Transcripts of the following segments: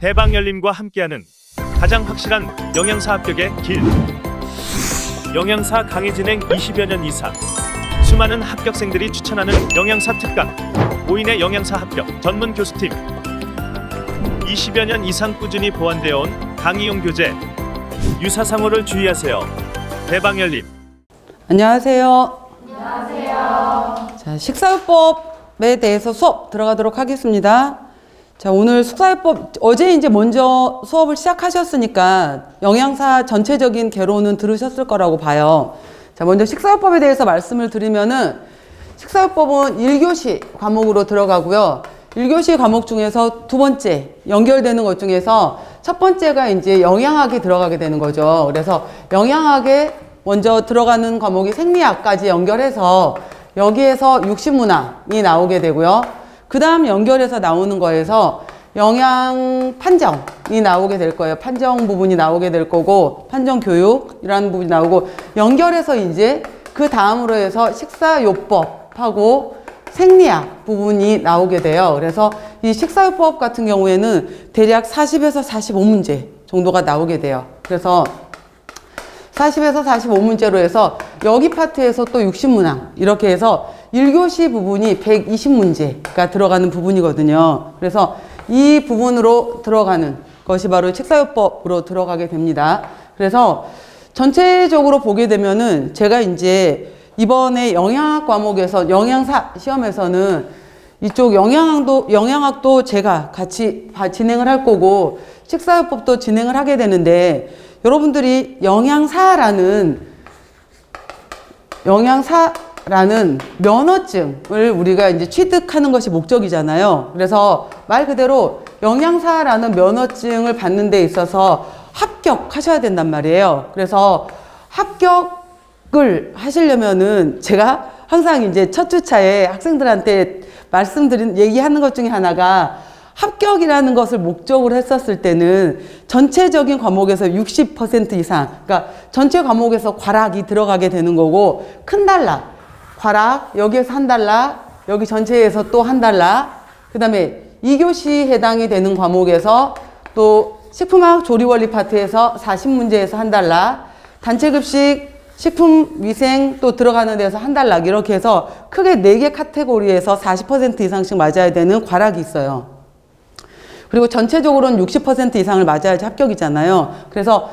대방열림과 함께하는 가장 확실한 영양사 합격의 길. 영양사 강의 진행 20여 년 이상, 수많은 합격생들이 추천하는 영양사 특강, 5인의 영양사 합격 전문 교수팀, 20여 년 이상 꾸준히 보완되어 온 강의용 교재. 유사상호를 주의하세요. 대방열림. 안녕하세요. 안녕하세요. 자, 식사요법에 대해서 수업 들어가도록 하겠습니다. 자, 오늘 식사요법, 어제 이제 먼저 수업을 시작하셨으니까 영양사 전체적인 개론은 들으셨을 거라고 봐요. 자, 먼저 식사요법에 대해서 말씀을 드리면은, 식사요법은 1교시 과목으로 들어가고요. 1교시 과목 중에서 두 번째 연결되는 것 중에서 첫 번째가 이제 영양학이 들어가게 되는 거죠. 그래서 영양학에 먼저 들어가는 과목이 생리학까지 연결해서 여기에서 육식문항이 나오게 되고요. 그 다음 연결해서 나오는 거에서 영양 판정이 나오게 될 거예요. 판정 부분이 나오게 될 거고, 판정 교육이라는 부분이 나오고, 연결해서 이제 그 다음으로 해서 식사요법하고 생리학 부분이 나오게 돼요. 그래서 이 식사요법 같은 경우에는 대략 40에서 45문제 정도가 나오게 돼요. 그래서 40에서 45문제로 해서 여기 파트에서 또 60문항 이렇게 해서 1교시 부분이 120문제가 들어가는 부분이거든요. 그래서 이 부분으로 들어가는 것이 바로 식사요법으로 들어가게 됩니다. 그래서 전체적으로 보게 되면은 제가 이제 이번에 영양학 과목에서 영양사 시험에서는 이쪽 영양학도 제가 같이 진행을 할 거고, 식사요법도 진행을 하게 되는데, 여러분들이 영양사라는 면허증을 우리가 이제 취득하는 것이 목적이잖아요. 그래서 말 그대로 영양사라는 면허증을 받는 데 있어서 합격하셔야 된단 말이에요. 그래서 합격을 하시려면은 제가 항상 이제 첫 주차에 학생들한테 얘기하는 것 중에 하나가, 합격이라는 것을 목적으로 했었을 때는 전체적인 과목에서 60% 이상, 그러니까 전체 과목에서 과락이 들어가게 되는 거고, 큰 단락, 과락, 여기에서 한 단락, 여기 전체에서 또 한 단락, 그 다음에 2교시 해당이 되는 과목에서 또 식품학 조리원리 파트에서 40문제에서 한 단락, 단체급식, 식품위생 또 들어가는 데서 한 단락, 이렇게 해서 크게 4개 카테고리에서 40% 이상씩 맞아야 되는 과락이 있어요. 그리고 전체적으로는 60% 이상을 맞아야지 합격이잖아요. 그래서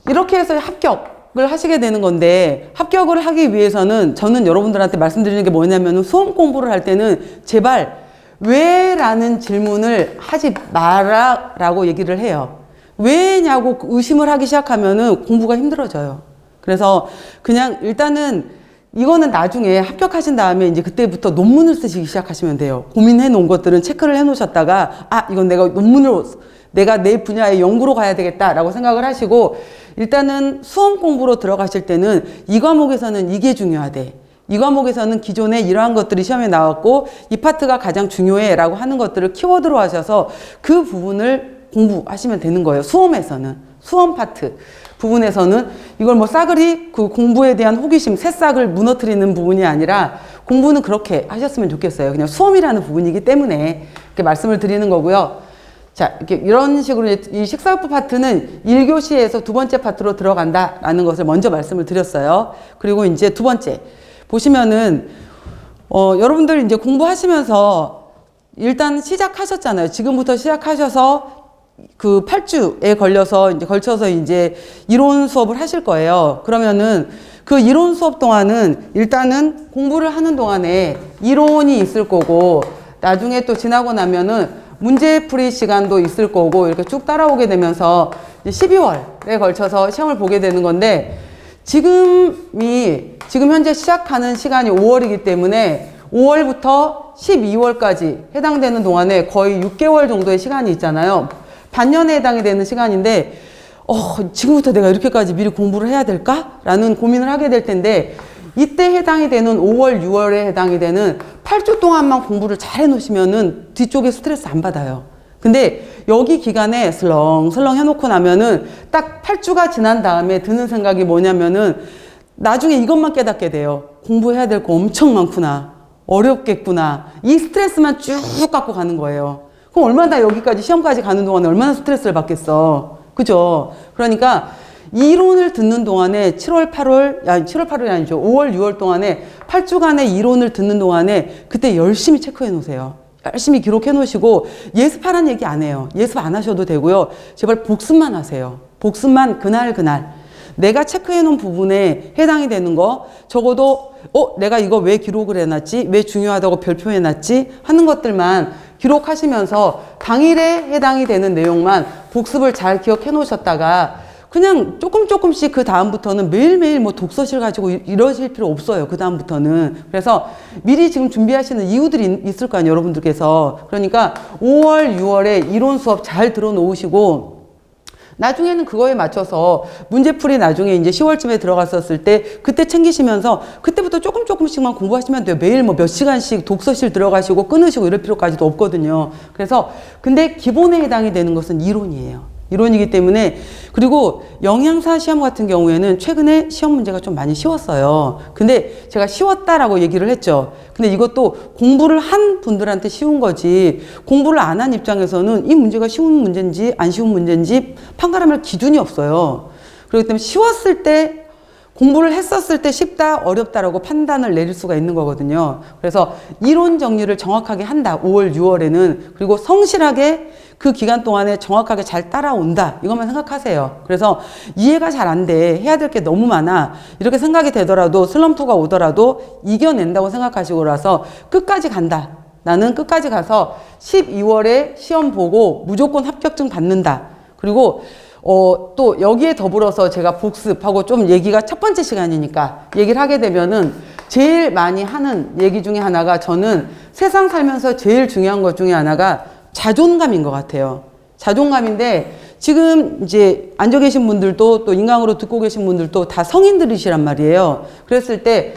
이렇게 해서 합격을 하시게 되는 건데, 합격을 하기 위해서는 저는 여러분들한테 말씀드리는 게 뭐냐면, 수험 공부를 할 때는 제발 왜? 라는 질문을 하지 마라 라고 얘기를 해요. 왜냐고 의심을 하기 시작하면은 공부가 힘들어져요. 그래서 그냥 일단은 이거는 나중에 합격하신 다음에 이제 그때부터 논문을 쓰시기 시작하시면 돼요. 고민해 놓은 것들은 체크를 해 놓으셨다가, 이건 내가 내 분야의 연구로 가야 되겠다라고 생각을 하시고, 일단은 수험 공부로 들어가실 때는 이 과목에서는 이게 중요하대, 이 과목에서는 기존에 이러한 것들이 시험에 나왔고 이 파트가 가장 중요해 라고 하는 것들을 키워드로 하셔서 그 부분을 공부하시면 되는 거예요. 수험 파트 부분에서는 이걸 뭐 싸그리 그 공부에 대한 호기심, 새싹을 무너뜨리는 부분이 아니라, 공부는 그렇게 하셨으면 좋겠어요. 그냥 수험이라는 부분이기 때문에 이렇게 말씀을 드리는 거고요. 자, 이렇게 이런 식으로 이 식사요법 파트는 1교시에서 두 번째 파트로 들어간다라는 것을 먼저 말씀을 드렸어요. 그리고 이제 두 번째 보시면은 여러분들 이제 공부하시면서 일단 시작하셨잖아요. 지금부터 시작하셔서 그 8주에 걸쳐서 이제 이론 수업을 하실 거예요. 그러면은 그 이론 수업 동안은 일단은 공부를 하는 동안에 이론이 있을 거고, 나중에 또 지나고 나면은 문제풀이 시간도 있을 거고, 이렇게 쭉 따라오게 되면서 12월에 걸쳐서 시험을 보게 되는 건데, 지금 현재 시작하는 시간이 5월이기 때문에 5월부터 12월까지 해당되는 동안에 거의 6개월 정도의 시간이 있잖아요. 반년에 해당이 되는 시간인데, 지금부터 내가 이렇게까지 미리 공부를 해야 될까? 라는 고민을 하게 될 텐데, 이때 해당이 되는 5월, 6월에 해당이 되는 8주 동안만 공부를 잘 해놓으시면은 뒤쪽에 스트레스 안 받아요. 근데 여기 기간에 슬렁슬렁 해놓고 나면은 딱 8주가 지난 다음에 드는 생각이 뭐냐면은, 나중에 이것만 깨닫게 돼요. 공부해야 될 거 엄청 많구나. 어렵겠구나. 이 스트레스만 쭉 갖고 가는 거예요. 그럼 얼마나 여기까지 시험까지 가는 동안에 얼마나 스트레스를 받겠어. 그죠? 그러니까 이론을 듣는 동안에 7월, 8월이 아니죠. 5월, 6월 동안에 8주간의 이론을 듣는 동안에 그때 열심히 체크해 놓으세요. 열심히 기록해 놓으시고 예습하라는 얘기 안 해요. 예습 안 하셔도 되고요. 제발 복습만 하세요. 복습만 그날 내가 체크해 놓은 부분에 해당이 되는 거 적어도 내가 이거 왜 기록을 해놨지? 왜 중요하다고 별표해 놨지? 하는 것들만 기록하시면서 당일에 해당이 되는 내용만 복습을 잘 기억해 놓으셨다가 그냥 조금씩 그 다음부터는 매일매일 뭐 독서실 가지고 이러실 필요 없어요. 그 다음부터는. 그래서 미리 지금 준비하시는 이유들이 있을 거 아니에요. 여러분들께서. 그러니까 5월, 6월에 이론 수업 잘 들어놓으시고 나중에는 그거에 맞춰서 문제풀이 나중에 이제 10월쯤에 들어갔었을 때 그때 챙기시면서 그때부터 조금씩만 공부하시면 돼요. 매일 뭐 몇 시간씩 독서실 들어가시고 끊으시고 이럴 필요까지도 없거든요. 그래서 근데 기본에 해당이 되는 것은 이론이에요. 이론이기 때문에 그리고 영양사 시험 같은 경우에는 최근에 시험 문제가 좀 많이 쉬웠어요. 근데 제가 쉬웠다라고 얘기를 했죠. 근데 이것도 공부를 한 분들한테 쉬운 거지 공부를 안 한 입장에서는 이 문제가 쉬운 문제인지 안 쉬운 문제인지 판가름할 기준이 없어요. 그렇기 때문에 쉬웠을 때 공부를 했었을 때 쉽다, 어렵다라고 판단을 내릴 수가 있는 거거든요. 그래서 이론 정리를 정확하게 한다. 5월, 6월에는. 그리고 성실하게 그 기간 동안에 정확하게 잘 따라온다. 이것만 생각하세요. 그래서 이해가 잘 안 돼. 해야 될 게 너무 많아. 이렇게 생각이 되더라도 슬럼프가 오더라도 이겨낸다고 생각하시고 나서 끝까지 간다. 나는 끝까지 가서 12월에 시험 보고 무조건 합격증 받는다. 그리고 또 여기에 더불어서 제가 복습하고 좀 얘기가 첫 번째 시간이니까 얘기를 하게 되면은 제일 많이 하는 얘기 중에 하나가 저는 세상 살면서 제일 중요한 것 중에 하나가 자존감인 것 같아요. 자존감인데 지금 이제 앉아 계신 분들도 또 인강으로 듣고 계신 분들도 다 성인들이시란 말이에요. 그랬을 때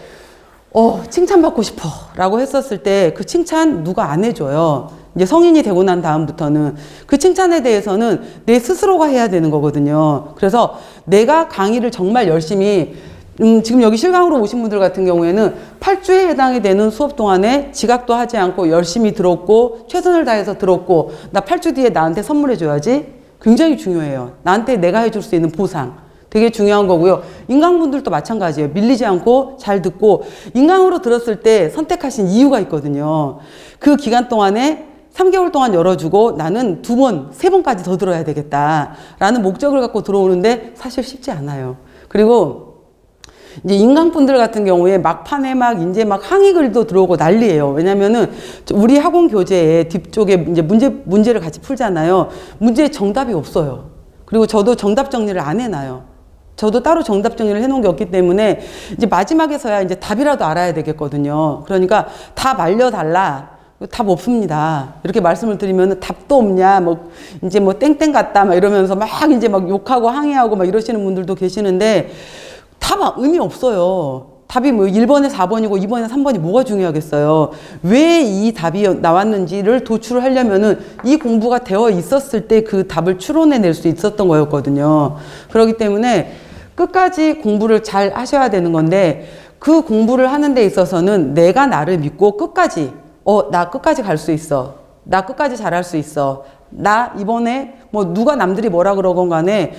칭찬받고 싶어 라고 했었을 때 그 칭찬 누가 안 해줘요. 이제 성인이 되고 난 다음부터는 그 칭찬에 대해서는 내 스스로가 해야 되는 거거든요. 그래서 내가 강의를 정말 열심히 지금 여기 실강으로 오신 분들 같은 경우에는 8주에 해당이 되는 수업 동안에 지각도 하지 않고 열심히 들었고 최선을 다해서 들었고 나 8주 뒤에 나한테 선물해 줘야지. 굉장히 중요해요. 나한테 내가 해줄 수 있는 보상. 되게 중요한 거고요. 인강분들도 마찬가지예요. 밀리지 않고 잘 듣고 인강으로 들었을 때 선택하신 이유가 있거든요. 그 기간 동안에 3개월 동안 열어주고 나는 2번, 3번까지 더 들어야 되겠다라는 목적을 갖고 들어오는데 사실 쉽지 않아요. 그리고 이제 인강분들 같은 경우에 막판에 이제 항의글도 들어오고 난리예요. 왜냐면은 우리 학원 교재에 뒤쪽에 이제 문제를 같이 풀잖아요. 문제에 정답이 없어요. 그리고 저도 정답 정리를 안 해놔요. 저도 따로 정답 정리를 해놓은 게 없기 때문에 이제 마지막에서야 이제 답이라도 알아야 되겠거든요. 그러니까 답 알려달라. 답 없습니다. 이렇게 말씀을 드리면 답도 없냐, 이제 땡땡 같다, 이러면서 이제 욕하고 항의하고 이러시는 분들도 계시는데 답 의미 없어요. 답이 1번에 4번이고 2번에 3번이 뭐가 중요하겠어요. 왜 이 답이 나왔는지를 도출을 하려면은 이 공부가 되어 있었을 때 그 답을 추론해낼 수 있었던 거였거든요. 그렇기 때문에 끝까지 공부를 잘 하셔야 되는 건데 그 공부를 하는 데 있어서는 내가 나를 믿고 끝까지 나 끝까지 갈 수 있어. 나 끝까지 잘할 수 있어. 나 이번에 누가 남들이 뭐라 그러건 간에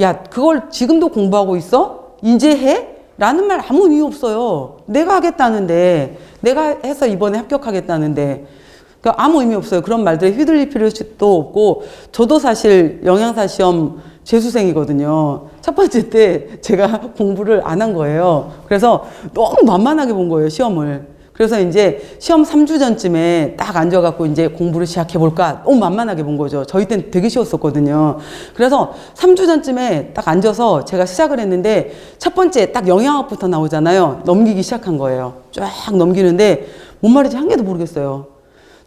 야 그걸 지금도 공부하고 있어? 이제 해? 라는 말 아무 의미 없어요. 내가 하겠다는데 내가 해서 이번에 합격하겠다는데 그러니까 아무 의미 없어요. 그런 말들에 휘둘릴 필요도 없고 저도 사실 영양사 시험 재수생이거든요. 첫 번째 때 제가 공부를 안 한 거예요. 그래서 너무 만만하게 본 거예요, 시험을. 그래서 이제 시험 3주 전쯤에 딱 앉아갖고 이제 공부를 시작해볼까 너무 만만하게 본 거죠. 저희 때는 되게 쉬웠었거든요. 그래서 3주 전쯤에 딱 앉아서 제가 시작을 했는데 첫 번째 딱 영양학부터 나오잖아요. 넘기기 시작한 거예요. 쫙 넘기는데 뭔 말인지 한 개도 모르겠어요.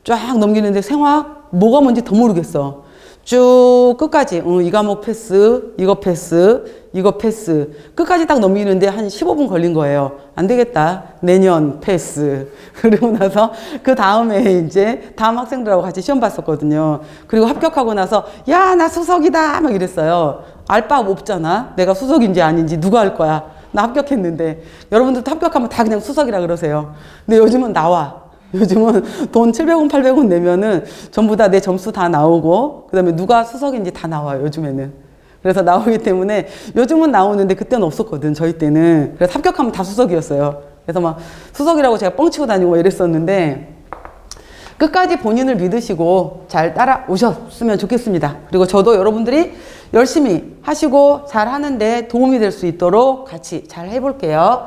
쫙 넘기는데 생화학 뭐가 뭔지 더 모르겠어. 쭉 끝까지 이 과목 패스, 이거 패스, 이거 패스 끝까지 딱 넘기는데 한 15분 걸린 거예요. 안 되겠다. 내년 패스. 그리고 나서 그 다음에 이제 다음 학생들하고 같이 시험 봤었거든요. 그리고 합격하고 나서 야, 나 수석이다 막 이랬어요. 알 바 없잖아. 내가 수석인지 아닌지 누가 알 거야. 나 합격했는데. 여러분들도 합격하면 다 그냥 수석이라 그러세요. 근데 요즘은 나와. 요즘은 돈 700원, 800원 내면은 전부 다 내 점수 다 나오고, 그 다음에 누가 수석인지 다 나와요, 요즘에는. 그래서 나오기 때문에 요즘은 나오는데 그때는 없었거든, 저희 때는. 그래서 합격하면 다 수석이었어요. 그래서 막 수석이라고 제가 뻥치고 다니고 막 이랬었는데, 끝까지 본인을 믿으시고 잘 따라오셨으면 좋겠습니다. 그리고 저도 여러분들이 열심히 하시고 잘 하는데 도움이 될 수 있도록 같이 잘 해볼게요.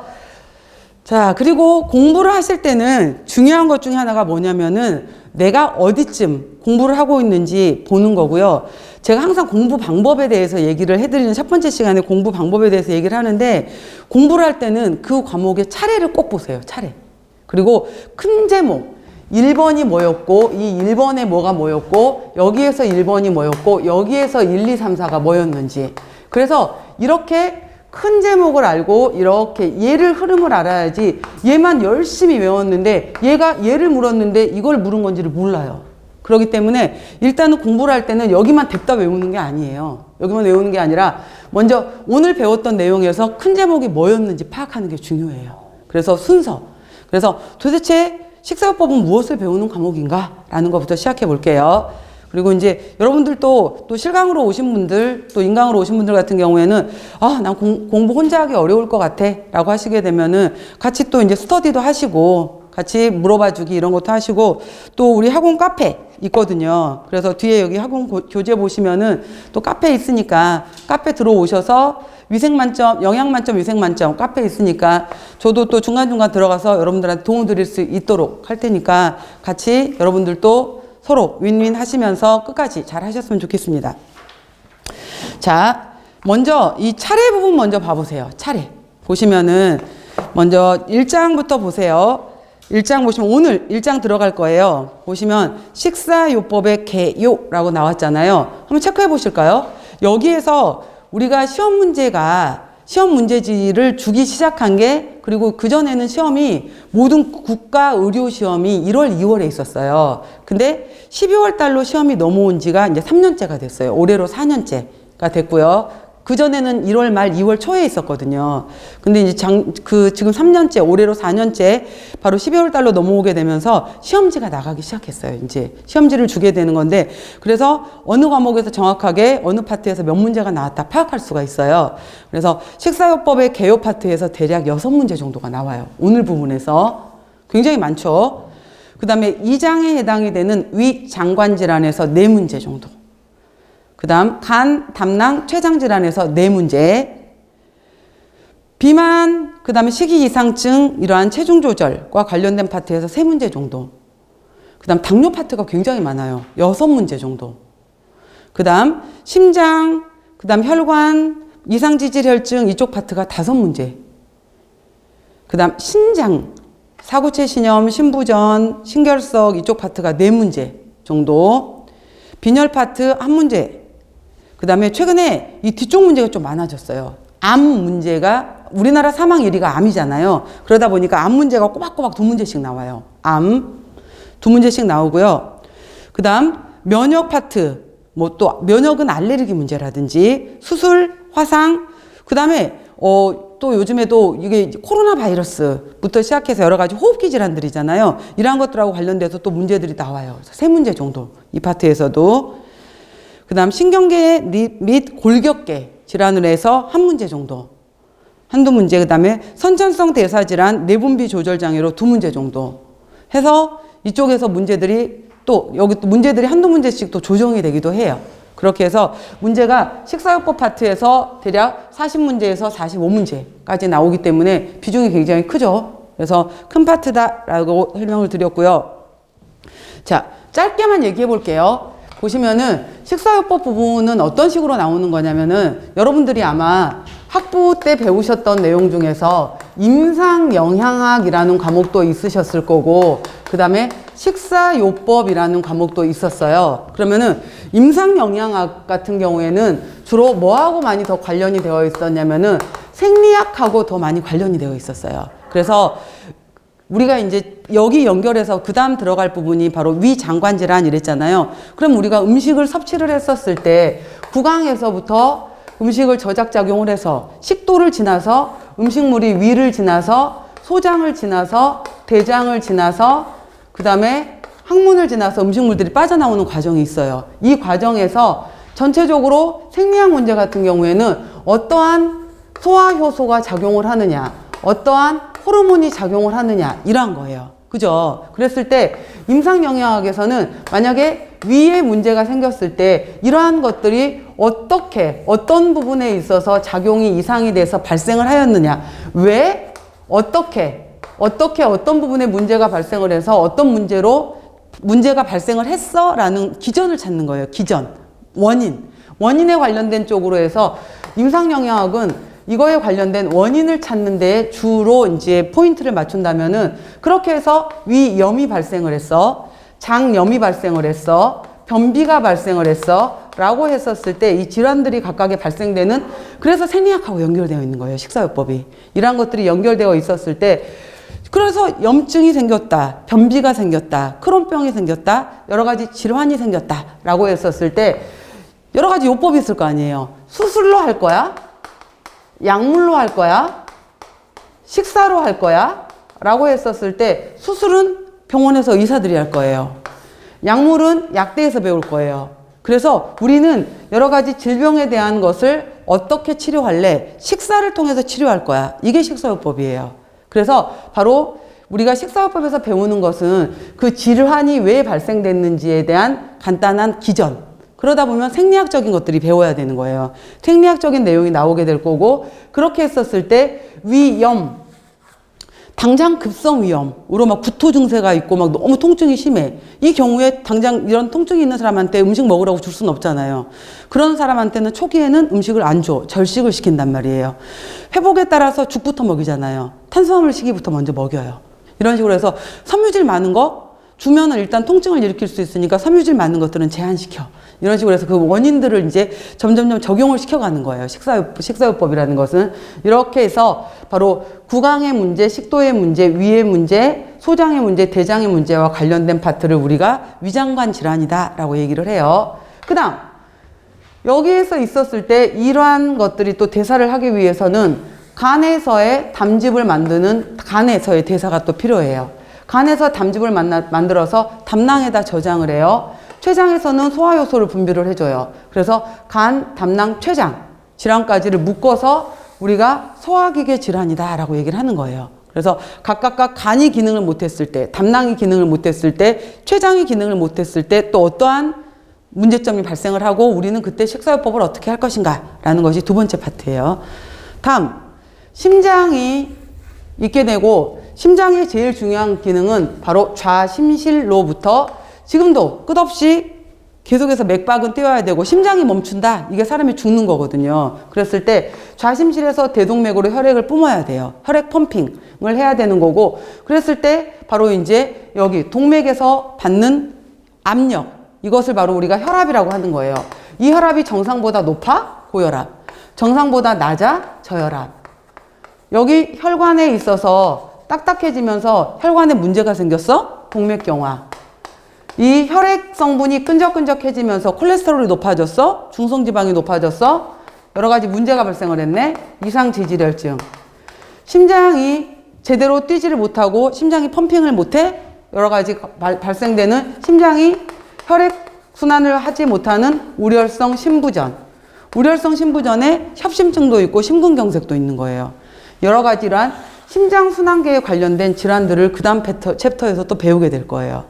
자, 그리고 공부를 하실 때는 중요한 것 중에 하나가 뭐냐면은 내가 어디쯤 공부를 하고 있는지 보는 거고요. 제가 항상 공부 방법에 대해서 얘기를 해드리는 첫 번째 시간에 공부 방법에 대해서 얘기를 하는데, 공부를 할 때는 그 과목의 차례를 꼭 보세요. 차례. 그리고 큰 제목. 1번이 뭐였고, 이 1번에 뭐가 뭐였고, 여기에서 1번이 뭐였고, 여기에서 1, 2, 3, 4가 뭐였는지. 그래서 이렇게 큰 제목을 알고 이렇게 얘를 흐름을 알아야지, 얘만 열심히 외웠는데 얘가 얘를 물었는데 이걸 물은 건지를 몰라요. 그렇기 때문에 일단은 공부를 할 때는 여기만 냅다 외우는 게 아니에요. 여기만 외우는 게 아니라 먼저 오늘 배웠던 내용에서 큰 제목이 뭐였는지 파악하는 게 중요해요. 그래서 순서. 그래서 도대체 식사요법은 무엇을 배우는 과목인가? 라는 것부터 시작해 볼게요. 그리고 이제 여러분들도 또 실강으로 오신 분들, 또 인강으로 오신 분들 같은 경우에는 난 공부 혼자 하기 어려울 것 같아 라고 하시게 되면은 같이 또 이제 스터디도 하시고 같이 물어봐 주기 이런 것도 하시고, 또 우리 학원 카페 있거든요. 그래서 뒤에 여기 학원 교재 보시면은 또 카페 있으니까 카페 들어오셔서 위생만점, 영양만점, 위생만점 카페 있으니까 저도 또 중간중간 들어가서 여러분들한테 도움 드릴 수 있도록 할 테니까 같이 여러분들도 서로 윈윈 하시면서 끝까지 잘 하셨으면 좋겠습니다. 자, 먼저 이 차례 부분 먼저 봐보세요. 차례. 보시면은 먼저 1장부터 보세요. 1장 보시면 오늘 1장 들어갈 거예요. 보시면 식사요법의 개요라고 나왔잖아요. 한번 체크해 보실까요? 여기에서 우리가 시험 문제지를 주기 시작한 게, 그리고 그전에는 시험이 모든 국가 의료 시험이 1월, 2월에 있었어요. 근데 12월 달로 시험이 넘어온 지가 이제 3년째가 됐어요. 올해로 4년째가 됐고요. 그전에는 1월 말 2월 초에 있었거든요. 근데 이제 지금 3년째, 올해로 4년째 바로 12월 달로 넘어오게 되면서 시험지가 나가기 시작했어요. 이제 시험지를 주게 되는 건데, 그래서 어느 과목에서 정확하게 어느 파트에서 몇 문제가 나왔다 파악할 수가 있어요. 그래서 식사요법의 개요 파트에서 대략 6문제 정도가 나와요. 오늘 부분에서 굉장히 많죠. 그 다음에 2장에 해당이 되는 위장관 질환에서 4문제 정도. 그 다음 간, 담낭, 췌장 질환에서 4문제, 비만, 그 다음에 식이이상증, 이러한 체중 조절과 관련된 파트에서 3문제 정도. 그 다음 당뇨 파트가 굉장히 많아요. 6문제 정도. 그 다음 심장, 그 다음 혈관, 이상지질혈증 이쪽 파트가 5문제. 그 다음 신장, 사구체 신염, 신부전, 신결석 이쪽 파트가 4문제 정도. 빈혈 파트 1문제. 그 다음에 최근에 이 뒤쪽 문제가 좀 많아졌어요. 암 문제가, 우리나라 사망 1위가 암이잖아요. 그러다 보니까 암 문제가 꼬박꼬박 2문제씩 나와요. 암 2문제씩 나오고요. 그 다음 면역 파트, 뭐 또 면역은 알레르기 문제라든지 수술, 화상, 그 다음에 또 요즘에도 이게 코로나 바이러스부터 시작해서 여러 가지 호흡기 질환들이잖아요. 이러한 것들하고 관련돼서 또 문제들이 나와요. 그래서 3문제 정도 이 파트에서도. 그 다음 신경계 및 골격계 질환으로 해서 1문제 정도, 한두 문제. 그 다음에 선천성 대사질환 내분비 조절 장애로 2문제 정도 해서 이쪽에서 문제들이 또 여기 또 문제들이 한두 문제씩 또 조정이 되기도 해요. 그렇게 해서 문제가 식사요법 파트에서 대략 40문제에서 45문제까지 나오기 때문에 비중이 굉장히 크죠. 그래서 큰 파트다라고 설명을 드렸고요. 자, 짧게만 얘기해 볼게요. 보시면은 식사요법 부분은 어떤 식으로 나오는 거냐면은 여러분들이 아마 학부 때 배우셨던 내용 중에서 임상영양학이라는 과목도 있으셨을 거고, 그 다음에 식사요법이라는 과목도 있었어요. 그러면은 임상영양학 같은 경우에는 주로 뭐하고 많이 더 관련이 되어 있었냐면은 생리학하고 더 많이 관련이 되어 있었어요. 그래서 우리가 이제 여기 연결해서 그 다음 들어갈 부분이 바로 위장관 질환 이랬잖아요. 그럼 우리가 음식을 섭취를 했었을 때 구강에서부터 음식을 저작작용을 해서 식도를 지나서 음식물이 위를 지나서 소장을 지나서 대장을 지나서 그 다음에 항문을 지나서 음식물들이 빠져나오는 과정이 있어요. 이 과정에서 전체적으로 생리학 문제 같은 경우에는 어떠한 소화 효소가 작용을 하느냐, 어떠한 호르몬이 작용을 하느냐, 이러한 거예요. 그죠? 그랬을 때 임상영양학에서는 만약에 위에 문제가 생겼을 때 이러한 것들이 어떻게, 어떤 부분에 있어서 작용이 이상이 돼서 발생을 하였느냐, 왜, 어떤 부분에 문제가 발생을 해서 어떤 문제로 문제가 발생을 했어? 라는 기전을 찾는 거예요. 기전. 원인에 관련된 쪽으로 해서 임상영양학은 이거에 관련된 원인을 찾는 데 주로 이제 포인트를 맞춘다면은 그렇게 해서 위염이 발생을 했어. 장염이 발생을 했어. 변비가 발생을 했어. 라고 했었을 때 이 질환들이 각각에 발생되는, 그래서 생리학하고 연결되어 있는 거예요. 식사요법이. 이러한 것들이 연결되어 있었을 때, 그래서 염증이 생겼다, 변비가 생겼다, 크론병이 생겼다, 여러 가지 질환이 생겼다 라고 했었을 때 여러 가지 요법이 있을 거 아니에요. 수술로 할 거야? 약물로 할 거야? 식사로 할 거야? 라고 했었을 때 수술은 병원에서 의사들이 할 거예요. 약물은 약대에서 배울 거예요. 그래서 우리는 여러 가지 질병에 대한 것을 어떻게 치료할래? 식사를 통해서 치료할 거야. 이게 식사요법이에요. 그래서 바로 우리가 식사요법에서 배우는 것은 그 질환이 왜 발생됐는지에 대한 간단한 기전. 그러다 보면 생리학적인 것들이 배워야 되는 거예요. 생리학적인 내용이 나오게 될 거고, 그렇게 했었을 때 위염, 당장 급성 위염으로 막 구토 증세가 있고 막 너무 통증이 심해. 이 경우에 당장 이런 통증이 있는 사람한테 음식 먹으라고 줄 수는 없잖아요. 그런 사람한테는 초기에는 음식을 안 줘. 절식을 시킨단 말이에요. 회복에 따라서 죽부터 먹이잖아요. 탄수화물 시기부터 먼저 먹여요. 이런 식으로 해서 섬유질 많은 거 주면은 일단 통증을 일으킬 수 있으니까 섬유질 많은 것들은 제한시켜. 이런 식으로 해서 그 원인들을 이제 점점점 적용을 시켜가는 거예요. 식사요법이라는 것은. 이렇게 해서 바로 구강의 문제, 식도의 문제, 위의 문제, 소장의 문제, 대장의 문제와 관련된 파트를 우리가 위장관 질환이다라고 얘기를 해요. 그 다음, 여기에서 있었을 때 이러한 것들이 또 대사를 하기 위해서는 간에서의 담즙을 만드는 간에서의 대사가 또 필요해요. 간에서 담즙을 만들어서 담낭에다 저장을 해요. 췌장에서는 소화효소를 분비를 해줘요. 그래서 간, 담낭, 췌장 질환까지를 묶어서 우리가 소화기계 질환이다라고 얘기를 하는 거예요. 그래서 각각 간이 기능을 못했을 때, 담낭이 기능을 못했을 때, 췌장이 기능을 못했을 때 또 어떠한 문제점이 발생을 하고 우리는 그때 식사요법을 어떻게 할 것인가 라는 것이 두 번째 파트예요. 다음, 심장이 있게 되고, 심장의 제일 중요한 기능은 바로 좌심실로부터 지금도 끝없이 계속해서 맥박은 뛰어야 되고 심장이 멈춘다. 이게 사람이 죽는 거거든요. 그랬을 때 좌심실에서 대동맥으로 혈액을 뿜어야 돼요. 혈액 펌핑을 해야 되는 거고, 그랬을 때 바로 이제 여기 동맥에서 받는 압력, 이것을 바로 우리가 혈압이라고 하는 거예요. 이 혈압이 정상보다 높아? 고혈압. 정상보다 낮아? 저혈압. 여기 혈관에 있어서 딱딱해지면서 혈관에 문제가 생겼어? 동맥경화. 이 혈액 성분이 끈적끈적해지면서 콜레스테롤이 높아졌어? 중성지방이 높아졌어? 여러 가지 문제가 발생을 했네? 이상지질혈증. 심장이 제대로 뛰지를 못하고 심장이 펌핑을 못해? 여러 가지 발생되는 심장이 혈액 순환을 하지 못하는 우렬성 심부전. 우렬성 심부전에 협심증도 있고 심근경색도 있는 거예요. 여러 가지 이러한 심장순환계에 관련된 질환들을 그 다음 챕터에서 또 배우게 될 거예요.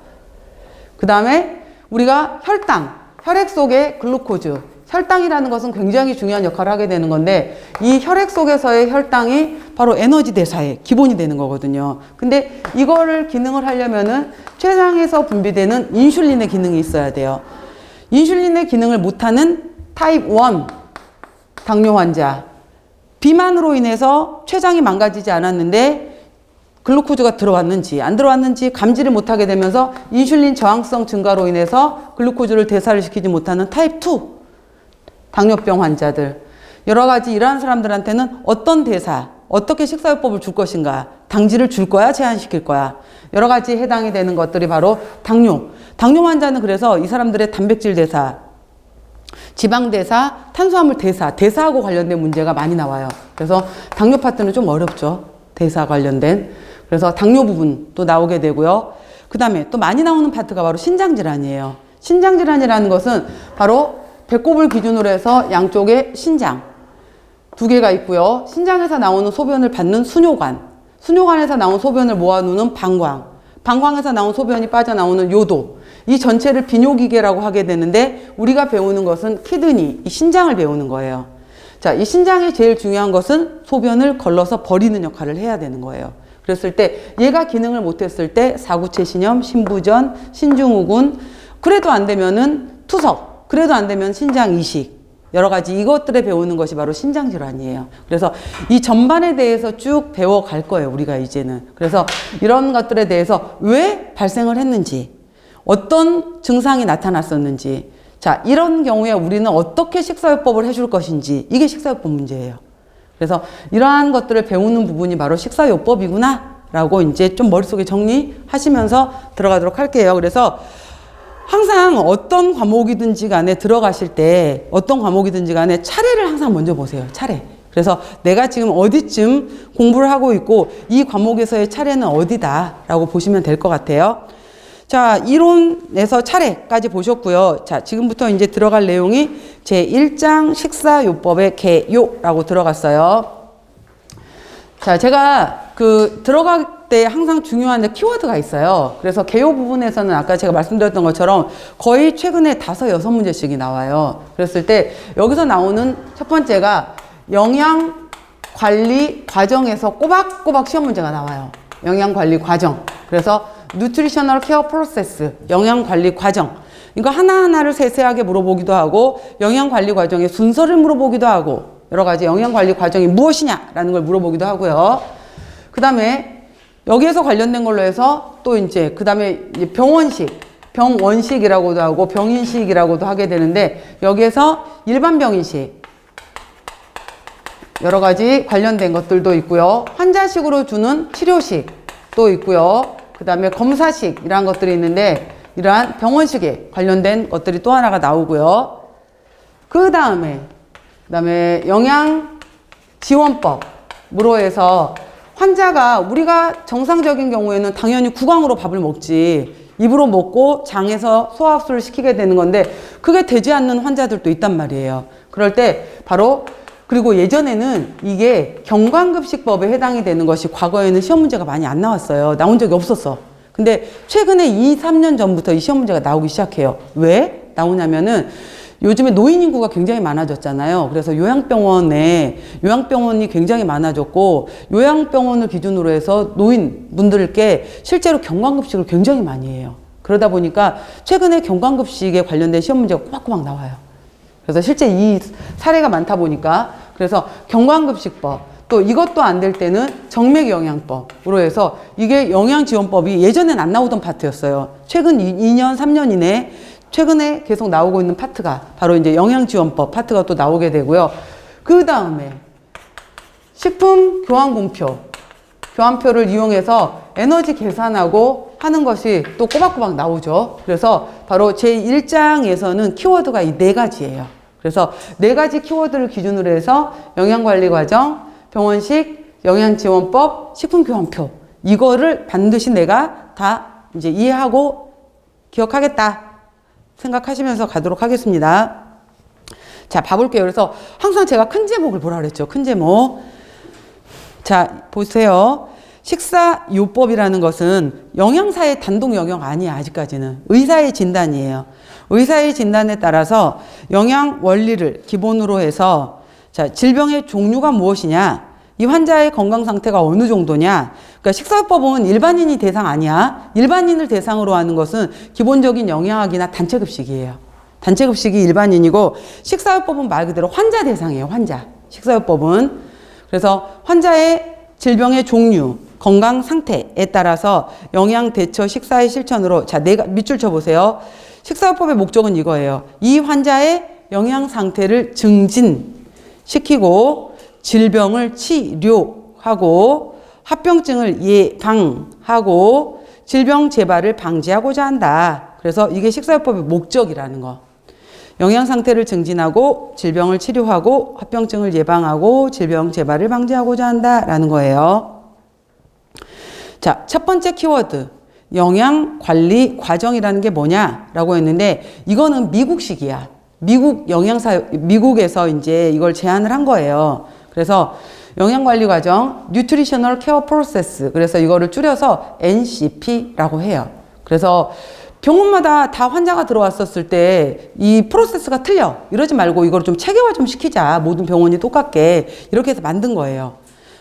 그 다음에 우리가 혈당, 혈액 속의 글루코즈, 혈당이라는 것은 굉장히 중요한 역할을 하게 되는 건데 이 혈액 속에서의 혈당이 바로 에너지 대사의 기본이 되는 거거든요. 근데 이거를 기능을 하려면은 췌장에서 분비되는 인슐린의 기능이 있어야 돼요. 인슐린의 기능을 못하는 타입 1 당뇨 환자, 비만으로 인해서 췌장이 망가지지 않았는데 글루코즈가 들어왔는지 안 들어왔는지 감지를 못하게 되면서 인슐린 저항성 증가로 인해서 글루코즈를 대사를 시키지 못하는 타입 2 당뇨병 환자들, 여러 가지 이러한 사람들한테는 어떤 대사, 어떻게 식사요법을 줄 것인가, 당질을 줄 거야, 제한시킬 거야, 여러 가지 해당이 되는 것들이 바로 당뇨 환자는 그래서 이 사람들의 단백질 대사, 지방 대사, 탄수화물 대사, 대사하고 관련된 문제가 많이 나와요. 그래서 당뇨 파트는 좀 어렵죠. 대사 관련된. 그래서 당뇨 부분도 나오게 되고요. 그 다음에 또 많이 나오는 파트가 바로 신장질환이에요. 신장질환이라는 것은 바로 배꼽을 기준으로 해서 양쪽에 신장 두 개가 있고요. 신장에서 나오는 소변을 받는 수뇨관, 수뇨관에서 나온 소변을 모아놓는 방광, 방광에서 나온 소변이 빠져나오는 요도, 이 전체를 비뇨기계라고 하게 되는데 우리가 배우는 것은 키드니, 이 신장을 배우는 거예요. 자, 이 신장이 제일 중요한 것은 소변을 걸러서 버리는 역할을 해야 되는 거예요. 그랬을 때 얘가 기능을 못했을 때 사구체 신염, 신부전, 신증후군, 그래도 안 되면은 투석, 그래도 안 되면 신장 이식, 여러 가지 이것들에 배우는 것이 바로 신장질환이에요. 그래서 이 전반에 대해서 쭉 배워갈 거예요, 우리가 이제는. 그래서 이런 것들에 대해서 왜 발생을 했는지, 어떤 증상이 나타났었는지, 자, 이런 경우에 우리는 어떻게 식사요법을 해줄 것인지, 이게 식사요법 문제예요. 그래서 이러한 것들을 배우는 부분이 바로 식사요법이구나 라고 이제 좀 머릿속에 정리하시면서 들어가도록 할게요. 그래서 항상 어떤 과목이든지 간에 들어가실 때 어떤 과목이든지 간에 차례를 항상 먼저 보세요. 차례. 그래서 내가 지금 어디쯤 공부를 하고 있고 이 과목에서의 차례는 어디다 라고 보시면 될 것 같아요. 자, 이론에서 차례까지 보셨고요. 자, 지금부터 이제 들어갈 내용이 제1장 식사요법의 개요라고 들어갔어요. 자, 제가 들어갈 때 항상 중요한 키워드가 있어요. 그래서 개요 부분에서는 아까 제가 말씀드렸던 것처럼 거의 최근에 5, 6문제씩이 나와요. 그랬을 때 여기서 나오는 첫 번째가 영양관리 과정에서 꼬박꼬박 시험 문제가 나와요. 영양관리 과정. 그래서 Nutritional Care Process, 영양관리 과정. 이거 하나하나를 세세하게 물어보기도 하고 영양관리 과정의 순서를 물어보기도 하고 여러 가지 영양관리 과정이 무엇이냐라는 걸 물어보기도 하고요. 그 다음에 여기에서 관련된 걸로 해서 또 이제 그 다음에 병원식, 병원식이라고도 하고 병인식이라고도 하게 되는데 여기에서 일반 병인식 여러 가지 관련된 것들도 있고요. 환자식으로 주는 치료식도 있고요. 그 다음에 검사식 이런 것들이 있는데 이러한 병원식에 관련된 것들이 또 하나가 나오고요. 그 다음에 영양지원법으로 해서 환자가 우리가 정상적인 경우에는 당연히 구강으로 밥을 먹지 입으로 먹고 장에서 소화흡수를 시키게 되는 건데 그게 되지 않는 환자들도 있단 말이에요. 그럴 때 바로 그리고 예전에는 이게 경관급식법에 해당이 되는 것이 과거에는 시험 문제가 많이 안 나왔어요. 나온 적이 없었어. 근데 최근에 2, 3년 전부터 이 시험 문제가 나오기 시작해요. 왜 나오냐면은 요즘에 노인 인구가 굉장히 많아졌잖아요. 그래서 요양병원이 굉장히 많아졌고 요양병원을 기준으로 해서 노인분들께 실제로 경관급식을 굉장히 많이 해요. 그러다 보니까 최근에 경관급식에 관련된 시험 문제가 꼬박꼬박 나와요. 그래서 실제 이 사례가 많다 보니까 그래서 경관급식법 또 이것도 안 될 때는 정맥영양법으로 해서 이게 영양지원법이 예전엔 안 나오던 파트였어요. 최근 2년, 3년 이내에 최근에 계속 나오고 있는 파트가 바로 이제 영양지원법 파트가 또 나오게 되고요. 그 다음에 식품 교환표를 이용해서 에너지 계산하고 하는 것이 또 꼬박꼬박 나오죠. 그래서 바로 제1장에서는 키워드가 이 4가지예요. 그래서 4가지 키워드를 기준으로 해서 영양관리과정, 병원식, 영양지원법, 식품교환표 이거를 반드시 내가 다 이제 이해하고 기억하겠다 생각하시면서 가도록 하겠습니다. 자, 봐볼게요. 그래서 항상 제가 큰 제목을 보라 그랬죠. 큰 제목. 자, 보세요. 식사요법이라는 것은 영양사의 단독 영역 아니야, 아직까지는. 의사의 진단이에요. 의사의 진단에 따라서 영양 원리를 기본으로 해서 자, 질병의 종류가 무엇이냐, 이 환자의 건강 상태가 어느 정도냐. 그러니까 식사요법은 일반인이 대상 아니야. 일반인을 대상으로 하는 것은 기본적인 영양학이나 단체급식이에요. 단체급식이 일반인이고 식사요법은 말 그대로 환자 대상이에요. 환자. 식사요법은. 그래서 환자의 질병의 종류, 건강 상태에 따라서 영양 대처 식사의 실천으로 자, 밑줄 쳐보세요. 식사요법의 목적은 이거예요. 이 환자의 영양 상태를 증진시키고 질병을 치료하고 합병증을 예방하고 질병 재발을 방지하고자 한다. 그래서 이게 식사요법의 목적이라는 거. 영양 상태를 증진하고 질병을 치료하고 합병증을 예방하고 질병 재발을 방지하고자 한다라는 거예요. 자, 첫 번째 키워드. 영양 관리 과정이라는 게 뭐냐라고 했는데 이거는 미국식이야. 미국에서 이제 이걸 제안을 한 거예요. 그래서 영양 관리 과정, Nutritional Care Process. 그래서 이거를 줄여서 NCP라고 해요. 그래서 병원마다 다 환자가 들어왔었을 때 이 프로세스가 틀려. 이러지 말고 이걸 좀 체계화 좀 시키자. 모든 병원이 똑같게. 이렇게 해서 만든 거예요.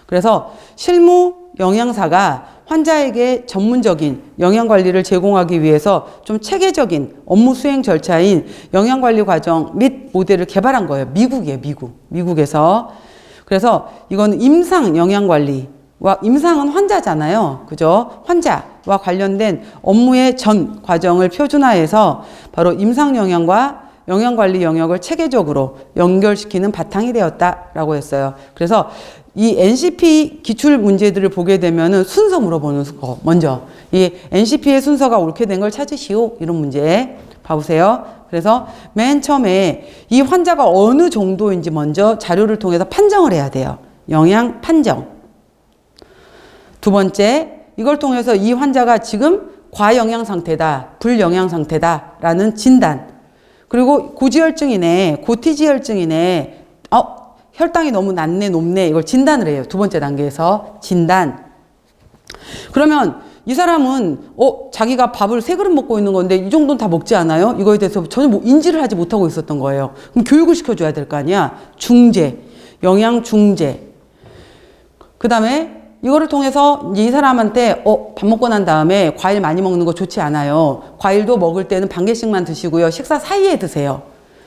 그래서 실무 영양사가 환자에게 전문적인 영양관리를 제공하기 위해서 좀 체계적인 업무 수행 절차인 영양관리 과정 및 모델을 개발한 거예요. 미국이에요, 미국에서. 그래서 이건 임상 영양관리와 임상은 환자잖아요. 그죠? 환자와 관련된 업무의 전 과정을 표준화해서 바로 임상 영양과 영양관리 영역을 체계적으로 연결시키는 바탕이 되었다라고 했어요. 그래서 이 NCP 기출 문제들을 보게 되면은 순서 물어보는 거 먼저 이 NCP의 순서가 옳게 된 걸 찾으시오 이런 문제 봐보세요. 그래서 맨 처음에 이 환자가 어느 정도인지 먼저 자료를 통해서 판정을 해야 돼요. 영양 판정. 두 번째 이걸 통해서 이 환자가 지금 과영양 상태다, 불영양 상태다라는 진단. 그리고 고지혈증이네, 고티지혈증이네, 혈당이 너무 낮네, 높네, 이걸 진단을 해요. 두 번째 단계에서 진단. 그러면 이 사람은 자기가 밥을 3그릇 먹고 있는 건데 이 정도는 다 먹지 않아요? 이거에 대해서 전혀 인지를 하지 못하고 있었던 거예요. 그럼 교육을 시켜줘야 될 거 아니야? 중재, 영양 중재. 그 다음에 이거를 통해서 이 사람한테 밥 먹고 난 다음에 과일 많이 먹는 거 좋지 않아요. 과일도 먹을 때는 반 개씩만 드시고요. 식사 사이에 드세요.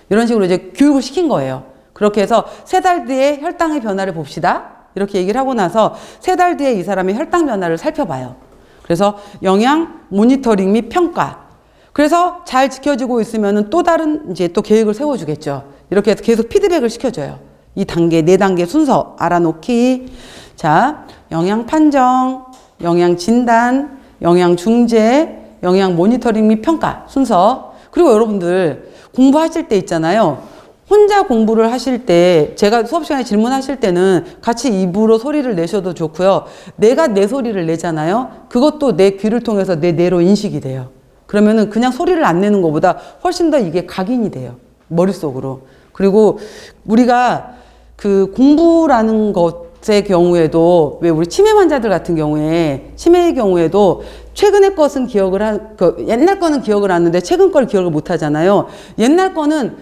이런 식으로 이제 교육을 시킨 거예요. 그렇게 해서 3달 뒤에 혈당의 변화를 봅시다. 이렇게 얘기를 하고 나서 3달 뒤에 이 사람의 혈당 변화를 살펴봐요. 그래서 영양 모니터링 및 평가. 그래서 잘 지켜지고 있으면 또 다른 이제 또 계획을 세워주겠죠. 이렇게 해서 계속 피드백을 시켜줘요. 이 단계, 4단계 순서 알아놓기. 자, 영양 판정, 영양 진단, 영양 중재, 영양 모니터링 및 평가 순서. 그리고 여러분들 공부하실 때 있잖아요. 혼자 공부를 하실 때 제가 수업 시간에 질문하실 때는 같이 입으로 소리를 내셔도 좋고요. 내가 내 소리를 내잖아요. 그것도 내 귀를 통해서 내 뇌로 인식이 돼요. 그러면은 그냥 소리를 안 내는 것보다 훨씬 더 이게 각인이 돼요. 머릿속으로. 그리고 우리가 그 공부라는 것의 경우에도 왜 우리 치매 환자들 같은 경우에 치매의 경우에도 최근의 것은 기억을 옛날 거는 기억을 하는데 최근 걸 기억을 못 하잖아요. 옛날 거는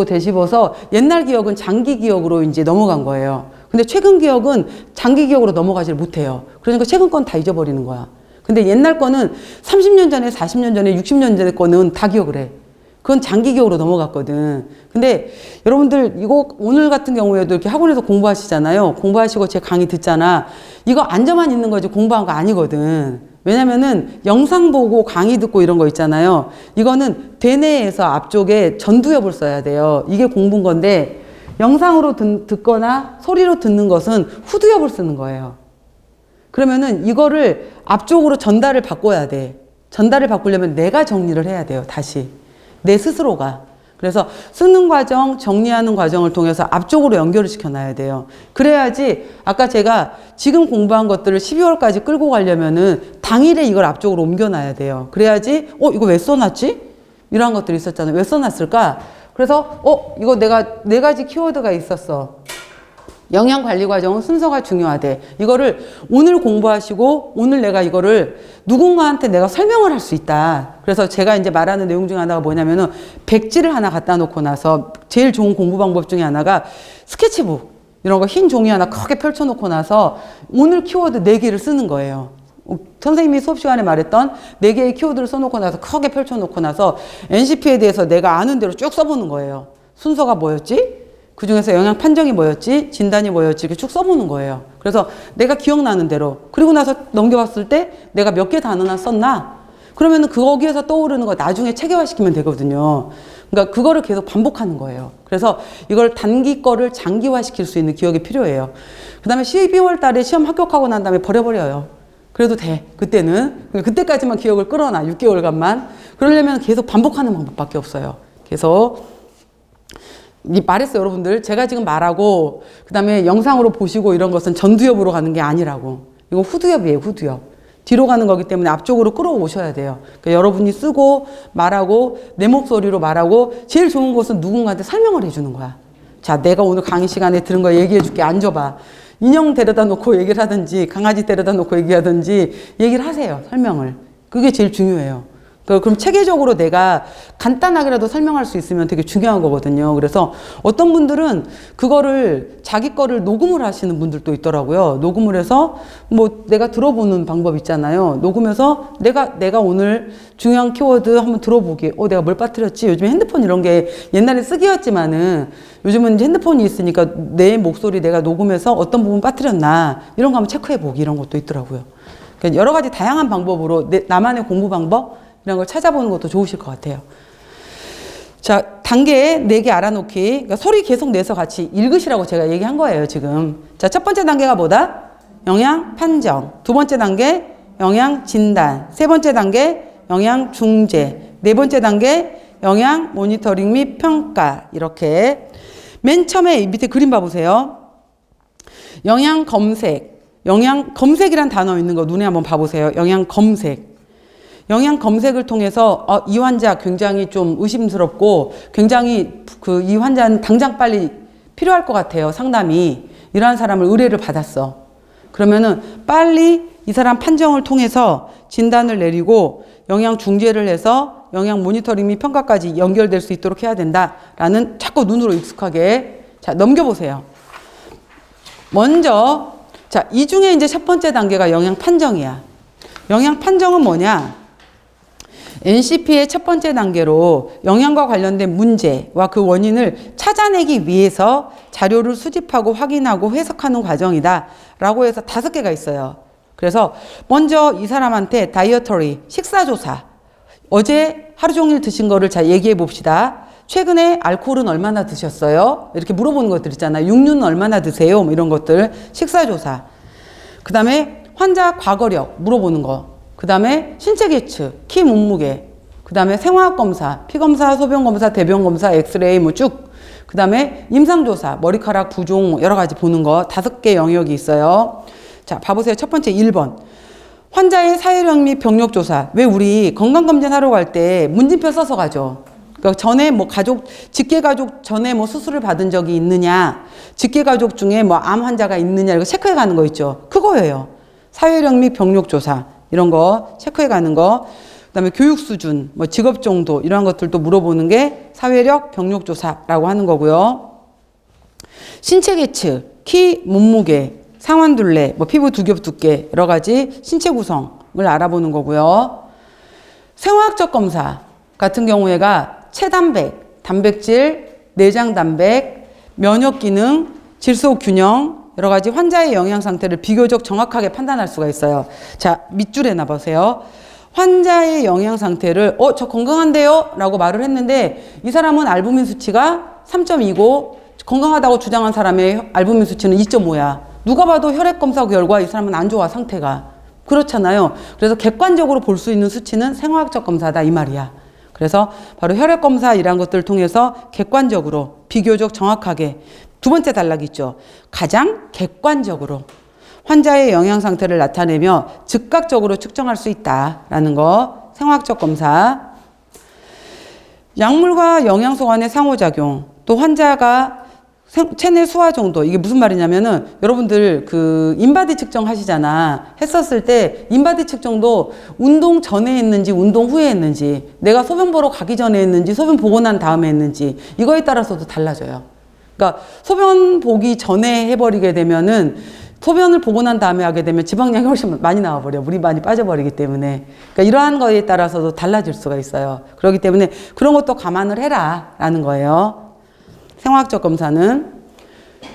되짚어서 옛날 기억은 장기 기억으로 이제 넘어간 거예요. 근데 최근 기억은 장기 기억으로 넘어가질 못해요. 그러니까 최근 건 다 잊어버리는 거야. 근데 옛날 거는 30년 전에, 40년 전에, 60년 전에 거는 다 기억을 해. 그건 장기 기억으로 넘어갔거든. 근데 여러분들 이거 오늘 같은 경우에도 이렇게 학원에서 공부하시잖아요. 공부하시고 제 강의 듣잖아. 이거 앉아만 있는 거지 공부한 거 아니거든. 왜냐면은 영상 보고 강의 듣고 이런 거 있잖아요. 이거는 대뇌에서 앞쪽에 전두엽을 써야 돼요. 이게 공부인 건데 영상으로 듣거나 소리로 듣는 것은 후두엽을 쓰는 거예요. 그러면은 이거를 앞쪽으로 전달을 바꿔야 돼. 전달을 바꾸려면 내가 정리를 해야 돼요. 다시. 내 스스로가. 그래서 쓰는 과정, 정리하는 과정을 통해서 앞쪽으로 연결을 시켜놔야 돼요. 그래야지 아까 제가 지금 공부한 것들을 12월까지 끌고 가려면은 당일에 이걸 앞쪽으로 옮겨놔야 돼요. 그래야지 이거 왜 써놨지? 이런 것들이 있었잖아요. 왜 써놨을까? 그래서 이거 내가 4가지 키워드가 있었어. 영양관리 과정은 순서가 중요하대. 이거를 오늘 공부하시고 오늘 내가 이거를 누군가한테 내가 설명을 할 수 있다. 그래서 제가 이제 말하는 내용 중에 하나가 뭐냐면은 백지를 하나 갖다 놓고 나서 제일 좋은 공부 방법 중에 하나가 스케치북 이런 거 흰 종이 하나 크게 펼쳐 놓고 나서 오늘 키워드 4개를 쓰는 거예요. 선생님이 수업 시간에 말했던 4개의 키워드를 써놓고 나서 크게 펼쳐 놓고 나서 NCP에 대해서 내가 아는 대로 쭉 써보는 거예요. 순서가 뭐였지? 그 중에서 영양 판정이 뭐였지? 진단이 뭐였지? 이렇게 쭉 써보는 거예요. 그래서 내가 기억나는 대로. 그리고 나서 넘겨봤을 때 내가 몇 개 단어나 썼나? 그러면은 거기에서 떠오르는 거 나중에 체계화시키면 되거든요. 그러니까 그거를 계속 반복하는 거예요. 그래서 이걸 단기 거를 장기화시킬 수 있는 기억이 필요해요. 그 다음에 12월 달에 시험 합격하고 난 다음에 버려버려요. 그래도 돼. 그때는. 그때까지만 기억을 끌어놔. 6개월간만. 그러려면 계속 반복하는 방법밖에 없어요. 계속. 말했어요, 여러분들. 제가 지금 말하고 그다음에 영상으로 보시고 이런 것은 전두엽으로 가는 게 아니라고. 이거 후두엽이에요, 후두엽. 뒤로 가는 거기 때문에 앞쪽으로 끌어오셔야 돼요. 그러니까 여러분이 쓰고 말하고 내 목소리로 말하고 제일 좋은 것은 누군가한테 설명을 해주는 거야. 자, 내가 오늘 강의 시간에 들은 거 얘기해 줄게. 앉아봐. 인형 데려다 놓고 얘기를 하든지 강아지 데려다 놓고 얘기하든지 얘기를 하세요. 설명을. 그게 제일 중요해요. 그럼 체계적으로 내가 간단하게라도 설명할 수 있으면 되게 중요한 거거든요. 그래서 어떤 분들은 그거를 자기 거를 녹음을 하시는 분들도 있더라고요. 녹음을 해서 뭐 내가 들어보는 방법 있잖아요. 녹음해서 내가 오늘 중요한 키워드 한번 들어보기. 내가 뭘 빠뜨렸지? 요즘에 핸드폰 이런 게 옛날에 쓰기였지만은 요즘은 이제 핸드폰이 있으니까 내 목소리 내가 녹음해서 어떤 부분 빠뜨렸나 이런 거 한번 체크해 보기 이런 것도 있더라고요. 그러니까 여러 가지 다양한 방법으로 나만의 공부 방법 이런 걸 찾아보는 것도 좋으실 것 같아요. 자, 단계 4개 알아놓기. 그러니까 소리 계속 내서 같이 읽으시라고 제가 얘기한 거예요, 지금. 자, 첫 번째 단계가 뭐다? 영양 판정. 두 번째 단계 영양 진단. 세 번째 단계 영양 중재. 네 번째 단계 영양 모니터링 및 평가. 이렇게. 맨 처음에 밑에 그림 봐보세요. 영양 검색. 영양 검색이란 단어 있는 거 눈에 한번 봐보세요. 영양 검색. 영양 검색을 통해서 이 환자 굉장히 좀 의심스럽고 굉장히 이 환자는 당장 빨리 필요할 것 같아요. 상담이. 이러한 사람을 의뢰를 받았어. 그러면은 빨리 이 사람 판정을 통해서 진단을 내리고 영양 중재를 해서 영양 모니터링 및 평가까지 연결될 수 있도록 해야 된다라는 자꾸 눈으로 익숙하게 자 넘겨보세요. 먼저 자, 이 중에 이제 첫 번째 단계가 영양 판정이야. 영양 판정은 뭐냐? NCP의 첫 번째 단계로 영양과 관련된 문제와 그 원인을 찾아내기 위해서 자료를 수집하고 확인하고 해석하는 과정이다 라고 해서 5개가 있어요. 그래서 먼저 이 사람한테 다이어터리, 식사조사. 어제 하루 종일 드신 거를 자 얘기해 봅시다. 최근에 알코올은 얼마나 드셨어요? 이렇게 물어보는 것들 있잖아요. 육류는 얼마나 드세요? 뭐 이런 것들. 식사조사. 그 다음에 환자 과거력 물어보는 거. 그 다음에 신체 계측, 키 몸무게, 그 다음에 생화학 검사, 피 검사, 소변 검사, 대변 검사, 엑스레이 뭐 쭉. 그 다음에 임상조사, 머리카락 부종 여러 가지 보는 거 5개 영역이 있어요. 자, 봐보세요. 첫 번째 1번. 환자의 사회력 및 병력 조사. 왜 우리 건강검진 하러 갈 때 문진표 써서 가죠? 그러니까 전에 뭐 직계가족 전에 뭐 수술을 받은 적이 있느냐, 직계가족 중에 뭐 암 환자가 있느냐 이거 체크해 가는 거 있죠. 그거예요. 사회력 및 병력 조사. 이런 거 체크해 가는 거. 그다음에 교육 수준, 뭐 직업 정도 이런 것들도 물어보는 게 사회력 병력 조사라고 하는 거고요. 신체 계측, 키, 몸무게, 상완둘레, 뭐 피부 두겹 두께 여러 가지 신체 구성을 알아보는 거고요. 생화학적 검사 같은 경우에가 체단백, 단백질, 내장 단백, 면역 기능, 질소 균형 여러 가지 환자의 영양 상태를 비교적 정확하게 판단할 수가 있어요. 자, 밑줄에 놔보세요. 환자의 영양 상태를 저 건강한데요? 라고 말을 했는데 이 사람은 알부민 수치가 3.2고 건강하다고 주장한 사람의 알부민 수치는 2.5야. 누가 봐도 혈액 검사 결과 이 사람은 안 좋아, 상태가. 그렇잖아요. 그래서 객관적으로 볼 수 있는 수치는 생화학적 검사다 이 말이야. 그래서 바로 혈액 검사 이런 것들을 통해서 객관적으로 비교적 정확하게 두 번째 단락이 있죠. 가장 객관적으로 환자의 영양 상태를 나타내며 즉각적으로 측정할 수 있다라는 거. 생화학적 검사. 약물과 영양소 간의 상호작용. 또 환자가 체내 수화 정도. 이게 무슨 말이냐면은 여러분들 그 인바디 측정 하시잖아. 했었을 때 인바디 측정도 운동 전에 했는지 운동 후에 했는지 내가 소변 보러 가기 전에 했는지 소변 보고 난 다음에 했는지 이거에 따라서도 달라져요. 그러니까 소변 보기 전에 해버리게 되면은 소변을 보고 난 다음에 하게 되면 지방량이 훨씬 많이 나와버려. 물이 많이 빠져버리기 때문에. 그러니까 이러한 거에 따라서도 달라질 수가 있어요. 그렇기 때문에 그런 것도 감안을 해라 라는 거예요. 생화학적 검사는.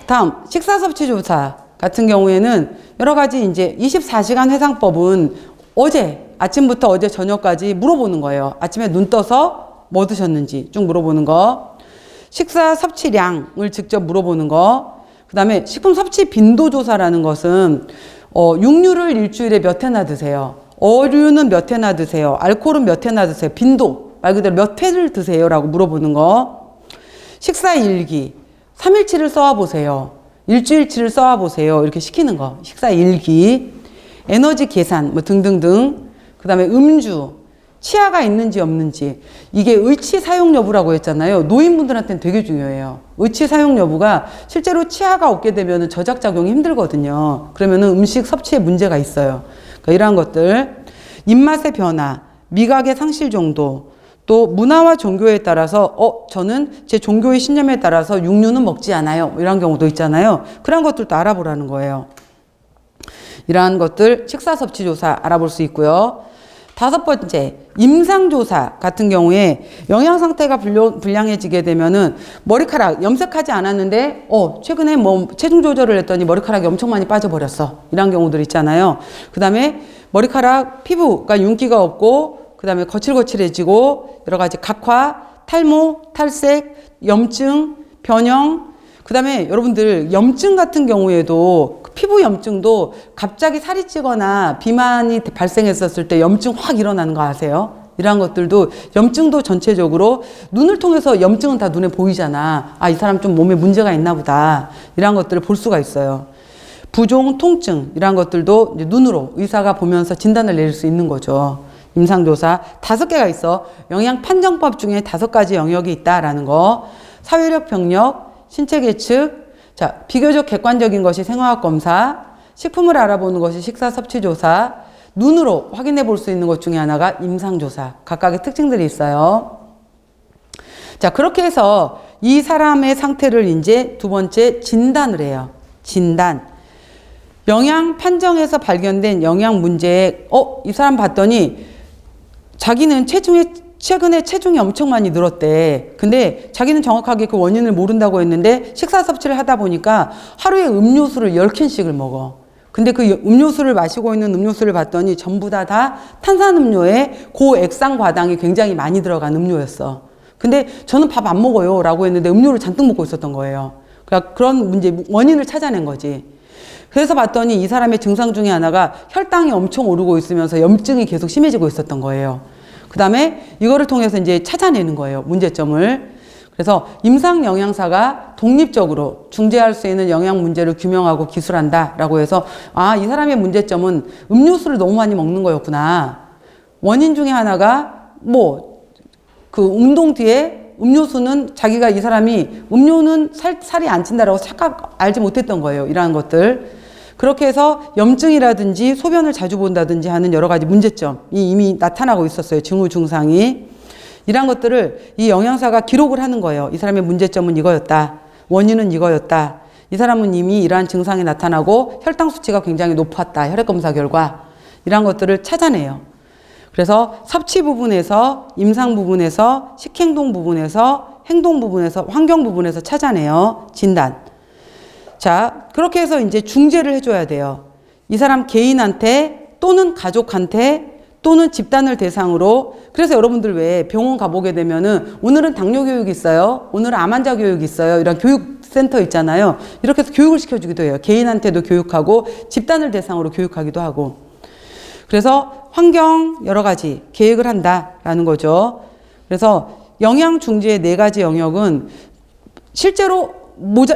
다음 식사섭취조사 같은 경우에는 여러 가지 이제 24시간 해상법은 어제 아침부터 어제 저녁까지 물어보는 거예요. 아침에 눈 떠서 뭐 드셨는지 쭉 물어보는 거. 식사 섭취량을 직접 물어보는 거. 그 다음에 식품 섭취 빈도 조사라는 것은 육류를 일주일에 몇 회나 드세요. 어류는 몇 회나 드세요. 알코올은 몇 회나 드세요. 빈도 말 그대로 몇 회를 드세요 라고 물어보는 거. 식사 일기 3일치를 써와보세요. 일주일치를 써와보세요. 이렇게 시키는 거. 식사 일기. 에너지 계산 뭐 등등등. 그다음에 음주, 치아가 있는지 없는지. 이게 의치 사용 여부라고 했잖아요. 노인분들한테는 되게 중요해요. 의치 사용 여부가 실제로 치아가 없게 되면 저작 작용이 힘들거든요. 그러면 음식 섭취에 문제가 있어요. 그러니까 이러한 것들, 입맛의 변화, 미각의 상실 정도, 또 문화와 종교에 따라서 저는 제 종교의 신념에 따라서 육류는 먹지 않아요. 이런 경우도 있잖아요. 그런 것들도 알아보라는 거예요. 이러한 것들 식사 섭취 조사 알아볼 수 있고요. 5번째, 임상조사 같은 경우에 영양 상태가 불량해지게 되면은 머리카락 염색하지 않았는데 최근에 뭐 체중 조절을 했더니 머리카락이 엄청 많이 빠져버렸어. 이런 경우들 있잖아요. 그 다음에 머리카락 피부가 윤기가 없고 그 다음에 거칠거칠해지고 여러 가지 각화, 탈모, 탈색, 염증, 변형. 그 다음에 여러분들 염증 같은 경우에도 피부 염증도 갑자기 살이 찌거나 비만이 발생했었을 때 염증 확 일어나는 거 아세요? 이러한 것들도 염증도 전체적으로 눈을 통해서 염증은 다 눈에 보이잖아. 이 사람 좀 몸에 문제가 있나 보다. 이러한 것들을 볼 수가 있어요. 부종, 통증 이러한 것들도 이제 눈으로 의사가 보면서 진단을 내릴 수 있는 거죠. 임상조사 5개가 있어. 영양 판정법 중에 5가지 영역이 있다라는 거. 사회력 병력, 신체 계측, 자, 비교적 객관적인 것이 생화학 검사, 식품을 알아보는 것이 식사 섭취 조사, 눈으로 확인해 볼 수 있는 것 중에 하나가 임상조사. 각각의 특징들이 있어요. 자, 그렇게 해서 이 사람의 상태를 이제 2번째 진단을 해요. 진단. 영양 판정에서 발견된 영양 문제에, 이 사람 봤더니 자기는 최근에 체중이 엄청 많이 늘었대. 근데 자기는 정확하게 그 원인을 모른다고 했는데 식사 섭취를 하다 보니까 하루에 음료수를 10캔씩을 먹어. 근데 그 음료수를 마시고 있는 음료수를 봤더니 전부 다 탄산음료에 고액상 과당이 굉장히 많이 들어간 음료였어. 근데 저는 밥 안 먹어요 라고 했는데 음료를 잔뜩 먹고 있었던 거예요. 그러니까 그런 문제, 원인을 찾아낸 거지. 그래서 봤더니 이 사람의 증상 중에 하나가 혈당이 엄청 오르고 있으면서 염증이 계속 심해지고 있었던 거예요. 그 다음에 이거를 통해서 이제 찾아내는 거예요. 문제점을. 그래서 임상 영양사가 독립적으로 중재할 수 있는 영양 문제를 규명하고 기술한다 라고 해서 이 사람의 문제점은 음료수를 너무 많이 먹는 거였구나. 원인 중에 하나가 그 운동 뒤에 음료수는 자기가 이 사람이 음료는 살이 안 찐다라고 알지 못했던 거예요. 이러한 것들. 그렇게 해서 염증이라든지 소변을 자주 본다든지 하는 여러 가지 문제점이 이미 나타나고 있었어요. 징후 증상이. 이런 것들을 이 영양사가 기록을 하는 거예요. 이 사람의 문제점은 이거였다. 원인은 이거였다. 이 사람은 이미 이러한 증상이 나타나고 혈당 수치가 굉장히 높았다. 혈액검사 결과. 이런 것들을 찾아내요. 그래서 섭취 부분에서, 임상 부분에서, 식행동 부분에서, 행동 부분에서, 환경 부분에서 찾아내요. 진단. 자, 그렇게 해서 이제 중재를 해줘야 돼요. 이 사람 개인한테 또는 가족한테 또는 집단을 대상으로. 그래서 여러분들 왜 병원 가보게 되면은 오늘은 당뇨 교육이 있어요. 오늘은 암 환자 교육이 있어요. 이런 교육센터 있잖아요. 이렇게 해서 교육을 시켜주기도 해요. 개인한테도 교육하고 집단을 대상으로 교육하기도 하고. 그래서 환경 여러 가지 계획을 한다라는 거죠. 그래서 영양 중재의 4가지 영역은 실제로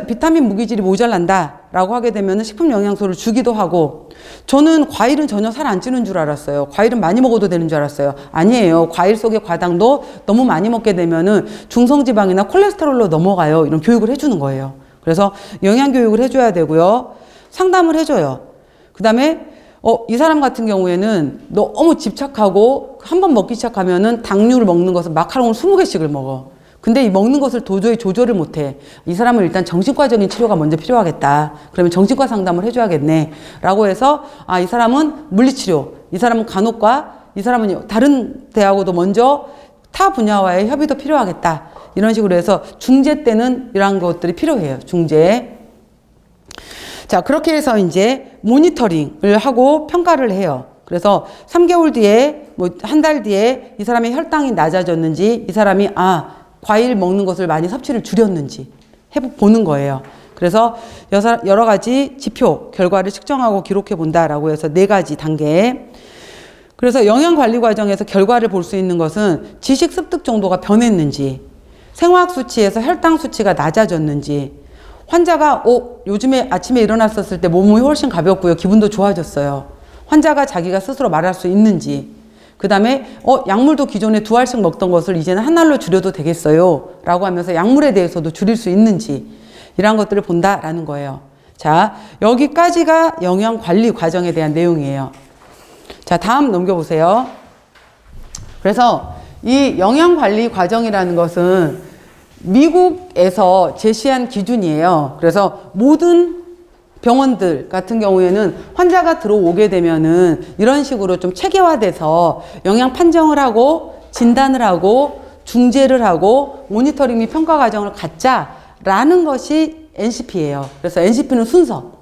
비타민 무기질이 모자란다라고 하게 되면 식품 영양소를 주기도 하고, 저는 과일은 전혀 살 안 찌는 줄 알았어요. 과일은 많이 먹어도 되는 줄 알았어요. 아니에요. 과일 속의 과당도 너무 많이 먹게 되면은 중성지방이나 콜레스테롤로 넘어가요. 이런 교육을 해주는 거예요. 그래서 영양 교육을 해줘야 되고요. 상담을 해줘요. 그 다음에 이 사람 같은 경우에는 너무 집착하고 한번 먹기 시작하면은 당류를 먹는 것은 마카롱을 20개씩을 먹어. 근데 이 먹는 것을 도저히 조절을 못해. 이 사람은 일단 정신과적인 치료가 먼저 필요하겠다. 그러면 정신과 상담을 해줘야겠네. 라고 해서 이 사람은 물리치료, 이 사람은 간호과, 이 사람은 다른 대하고도 먼저 타 분야와의 협의도 필요하겠다. 이런 식으로 해서 중재 때는 이러한 것들이 필요해요. 중재. 자, 그렇게 해서 이제 모니터링을 하고 평가를 해요. 그래서 3개월 뒤에, 한 달 뒤에 이 사람의 혈당이 낮아졌는지, 이 사람이 과일 먹는 것을 많이 섭취를 줄였는지 해보는 거예요. 그래서 여러 가지 지표, 결과를 측정하고 기록해 본다라고 해서 4가지 단계. 그래서 영양관리 과정에서 결과를 볼 수 있는 것은 지식 습득 정도가 변했는지, 생화학 수치에서 혈당 수치가 낮아졌는지, 환자가 요즘에 아침에 일어났었을 때 몸이 훨씬 가볍고요. 기분도 좋아졌어요. 환자가 자기가 스스로 말할 수 있는지, 그 다음에 약물도 기존에 2알씩 먹던 것을 이제는 1알로 줄여도 되겠어요 라고 하면서 약물에 대해서도 줄일 수 있는지, 이런 것들을 본다라는 거예요. 자, 여기까지가 영양관리 과정에 대한 내용이에요. 자, 다음 넘겨보세요. 그래서 이 영양관리 과정이라는 것은 미국에서 제시한 기준이에요. 그래서 모든 병원들 같은 경우에는 환자가 들어오게 되면은 이런 식으로 좀 체계화돼서 영양 판정을 하고 진단을 하고 중재를 하고 모니터링 및 평가 과정을 갖자라는 것이 NCP예요. 그래서 NCP는 순서,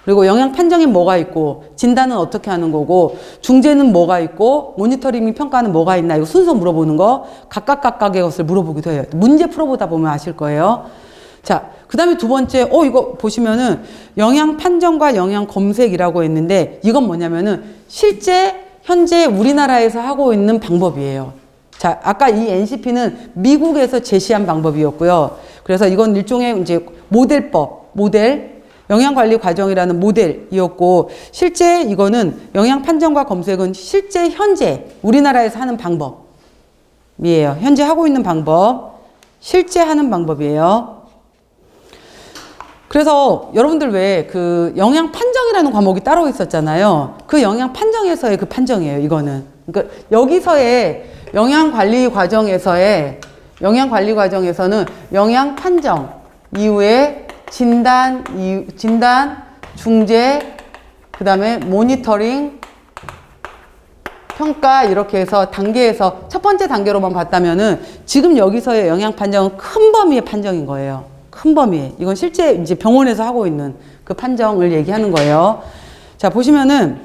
그리고 영양 판정에 뭐가 있고 진단은 어떻게 하는 거고 중재는 뭐가 있고 모니터링 및 평가는 뭐가 있나, 이거 순서 물어보는 거 각각의 것을 물어보기도 해요. 문제 풀어보다 보면 아실 거예요. 자, 그 다음에 두 번째, 이거 보시면은 영양 판정과 영양 검색이라고 했는데, 이건 뭐냐면은 실제 현재 우리나라에서 하고 있는 방법이에요. 자, 아까 이 NCP는 미국에서 제시한 방법이었고요. 그래서 이건 일종의 이제 모델, 영양관리 과정이라는 모델이었고, 실제 이거는 영양 판정과 검색은 실제 현재 우리나라에서 하는 방법이에요. 현재 하고 있는 방법, 실제 하는 방법이에요. 그래서 여러분들 왜 그 영양 판정이라는 과목이 따로 있었잖아요. 그 영양 판정에서의 그 판정이에요, 이거는. 그러니까 여기서의 영양관리 과정에서는 영양 판정 이후에 진단, 중재, 그 다음에 모니터링, 평가, 이렇게 해서 단계에서 첫 번째 단계로만 봤다면은 지금 여기서의 영양 판정은 큰 범위의 판정인 거예요. 큰 범위. 이건 실제 이제 병원에서 하고 있는 그 판정을 얘기하는 거예요. 자, 보시면은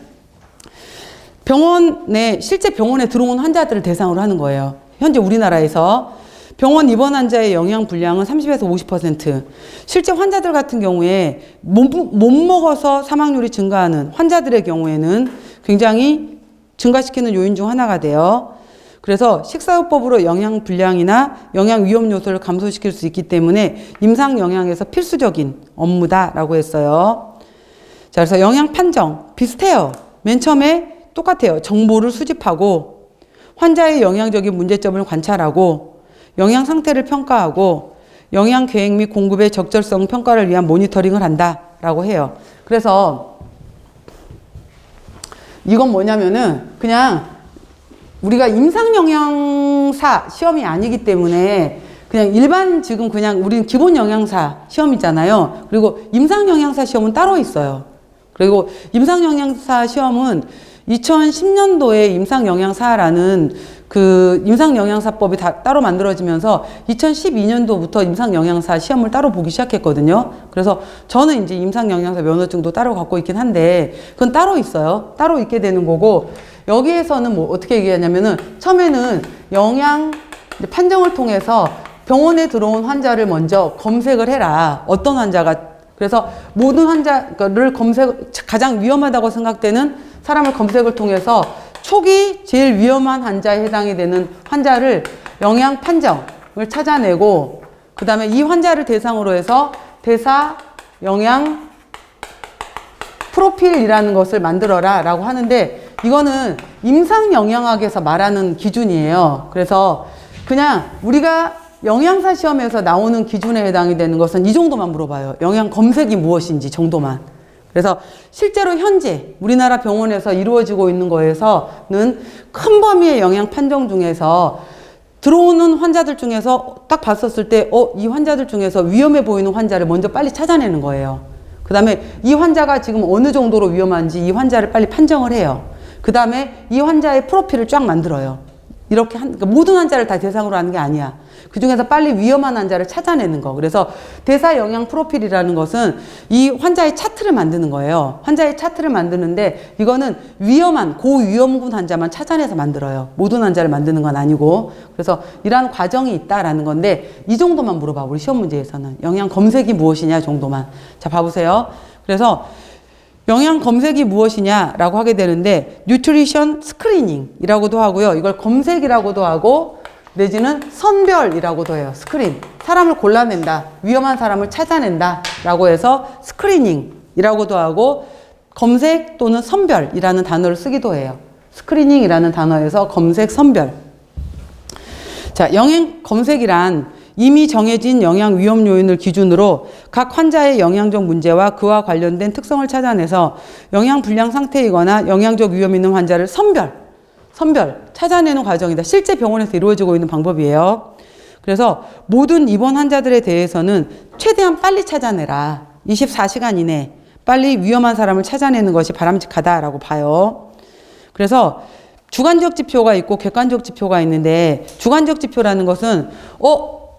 실제 병원에 들어온 환자들을 대상으로 하는 거예요. 현재 우리나라에서 병원 입원 환자의 영양 분량은 30에서 50%. 실제 환자들 같은 경우에 못 먹어서 사망률이 증가하는 환자들의 경우에는 굉장히 증가시키는 요인 중 하나가 돼요. 그래서 식사요법으로 영양 불량이나 영양 위험 요소를 감소시킬 수 있기 때문에 임상 영양에서 필수적인 업무다라고 했어요. 자, 그래서 영양 판정 비슷해요. 맨 처음에 똑같아요. 정보를 수집하고 환자의 영양적인 문제점을 관찰하고 영양 상태를 평가하고 영양 계획 및 공급의 적절성 평가를 위한 모니터링을 한다라고 해요. 그래서 이건 뭐냐면은 그냥 우리가 임상영양사 시험이 아니기 때문에 그냥 일반 지금 그냥 우리는 기본 영양사 시험이잖아요. 그리고 임상영양사 시험은 따로 있어요. 그리고 임상영양사 시험은 2010년도에 임상영양사라는 그 임상영양사법이 따로 만들어지면서 2012년도부터 임상영양사 시험을 따로 보기 시작했거든요. 그래서 저는 이제 임상영양사 면허증도 따로 갖고 있긴 한데 그건 따로 있어요. 따로 있게 되는 거고, 여기에서는 뭐 어떻게 얘기하냐면은 처음에는 영양 판정을 통해서 병원에 들어온 환자를 먼저 검색을 해라. 어떤 환자가, 그래서 모든 환자를 가장 위험하다고 생각되는 사람을 검색을 통해서 초기 제일 위험한 환자에 해당이 되는 환자를 영양 판정을 찾아내고, 그 다음에 이 환자를 대상으로 해서 대사 영양 프로필이라는 것을 만들어라 라고 하는데, 이거는 임상영양학에서 말하는 기준이에요. 그래서 그냥 우리가 영양사 시험에서 나오는 기준에 해당이 되는 것은 이 정도만 물어봐요. 영양 검색이 무엇인지 정도만. 그래서 실제로 현재 우리나라 병원에서 이루어지고 있는 거에서는 큰 범위의 영양 판정 중에서 들어오는 환자들 중에서 딱 봤었을 때 이 환자들 중에서 위험해 보이는 환자를 먼저 빨리 찾아내는 거예요. 그 다음에 이 환자가 지금 어느 정도로 위험한지 이 환자를 빨리 판정을 해요. 그 다음에 이 환자의 프로필을 쫙 만들어요. 이렇게 그러니까 모든 환자를 다 대상으로 하는 게 아니야. 그 중에서 빨리 위험한 환자를 찾아내는 거. 그래서 대사 영양 프로필이라는 것은 이 환자의 차트를 만드는 거예요. 환자의 차트를 만드는데 이거는 위험한 고위험군 환자만 찾아내서 만들어요. 모든 환자를 만드는 건 아니고. 그래서 이러한 과정이 있다라는 건데 이 정도만 물어봐. 우리 시험 문제에서는 영양 검색이 무엇이냐 정도만. 자, 봐보세요. 그래서 영양 검색이 무엇이냐라고 하게 되는데 뉴트리션 스크리닝이라고도 하고요. 이걸 검색이라고도 하고 내지는 선별이라고도 해요. 스크린. 사람을 골라낸다. 위험한 사람을 찾아낸다 라고 해서 스크리닝이라고도 하고 검색 또는 선별이라는 단어를 쓰기도 해요. 스크리닝이라는 단어에서 검색, 선별. 자, 영양 검색이란 이미 정해진 영양 위험 요인을 기준으로 각 환자의 영양적 문제와 그와 관련된 특성을 찾아내서 영양 불량 상태이거나 영양적 위험 있는 환자를 선별, 찾아내는 과정이다. 실제 병원에서 이루어지고 있는 방법이에요. 그래서 모든 입원 환자들에 대해서는 최대한 빨리 찾아내라. 24시간 이내 빨리 위험한 사람을 찾아내는 것이 바람직하다라고 봐요. 그래서 주관적 지표가 있고 객관적 지표가 있는데, 주관적 지표라는 것은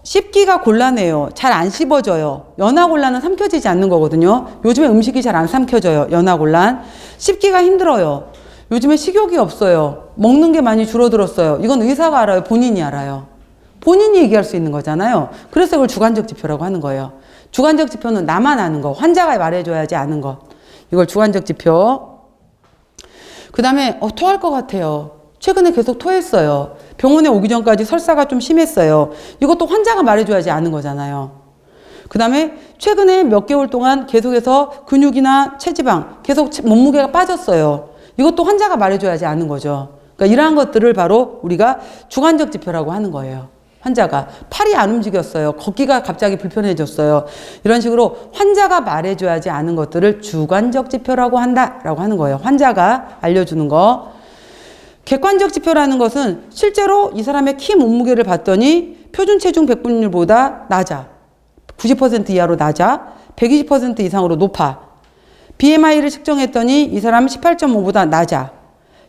씹기가 곤란해요. 잘 안 씹어져요. 연하곤란은 삼켜지지 않는 거거든요. 요즘에 음식이 잘 안 삼켜져요. 연하곤란. 씹기가 힘들어요. 요즘에 식욕이 없어요. 먹는 게 많이 줄어들었어요. 이건 의사가 알아요? 본인이 알아요? 본인이 얘기할 수 있는 거잖아요. 그래서 이걸 주관적 지표라고 하는 거예요. 주관적 지표는 나만 아는 거, 환자가 말해줘야지 아는 거. 이걸 주관적 지표. 그 다음에 토할 것 같아요. 최근에 계속 토했어요. 병원에 오기 전까지 설사가 좀 심했어요. 이것도 환자가 말해줘야지 아는 거잖아요. 그 다음에 최근에 몇 개월 동안 계속해서 근육이나 체지방 계속 몸무게가 빠졌어요. 이것도 환자가 말해줘야지 아는 거죠. 그러니까 이러한 것들을 바로 우리가 주관적 지표라고 하는 거예요. 환자가 팔이 안 움직였어요. 걷기가 갑자기 불편해졌어요. 이런 식으로 환자가 말해줘야지 아는 것들을 주관적 지표라고 한다라고 하는 거예요. 환자가 알려주는 거. 객관적 지표라는 것은 실제로 이 사람의 키 몸무게를 봤더니 표준 체중 백분율보다 낮아. 90% 이하로 낮아. 120% 이상으로 높아. BMI를 측정했더니 이 사람은 18.5보다 낮아.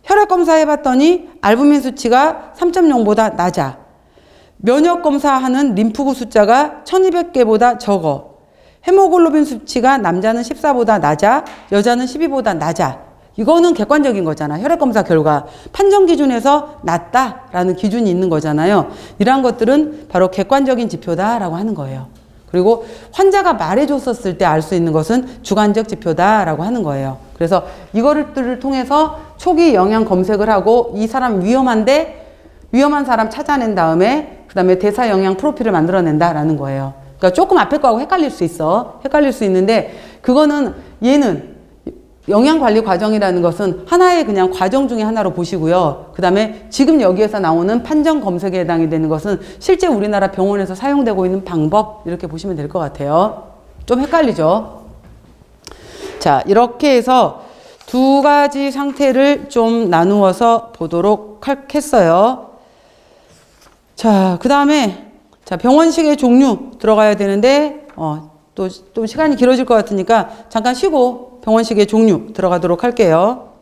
혈액 검사 해봤더니 알부민 수치가 3.0보다 낮아. 면역 검사하는 림프구 숫자가 1200개보다 적어. 헤모글로빈 수치가 남자는 14보다 낮아. 여자는 12보다 낮아. 이거는 객관적인 거잖아. 혈액 검사 결과. 판정 기준에서 낮다라는 기준이 있는 거잖아요. 이러한 것들은 바로 객관적인 지표다라고 하는 거예요. 그리고 환자가 말해줬었을 때 알 수 있는 것은 주관적 지표다라고 하는 거예요. 그래서 이거를 통해서 초기 영양 검색을 하고 이 사람 위험한데 위험한 사람 찾아낸 다음에 그 다음에 대사 영양 프로필을 만들어낸다라는 거예요. 그러니까 조금 앞에 거하고 헷갈릴 수 있어. 헷갈릴 수 있는데 그거는 얘는 영양관리 과정이라는 것은 하나의 그냥 과정 중에 하나로 보시고요. 그 다음에 지금 여기에서 나오는 판정 검색에 해당이 되는 것은 실제 우리나라 병원에서 사용되고 있는 방법, 이렇게 보시면 될 것 같아요. 좀 헷갈리죠? 자, 이렇게 해서 두 가지 상태를 좀 나누어서 보도록 했어요. 자, 그 다음에 자, 병원식의 종류 들어가야 되는데 또 시간이 길어질 것 같으니까 잠깐 쉬고 병원식의 종류 들어가도록 할게요.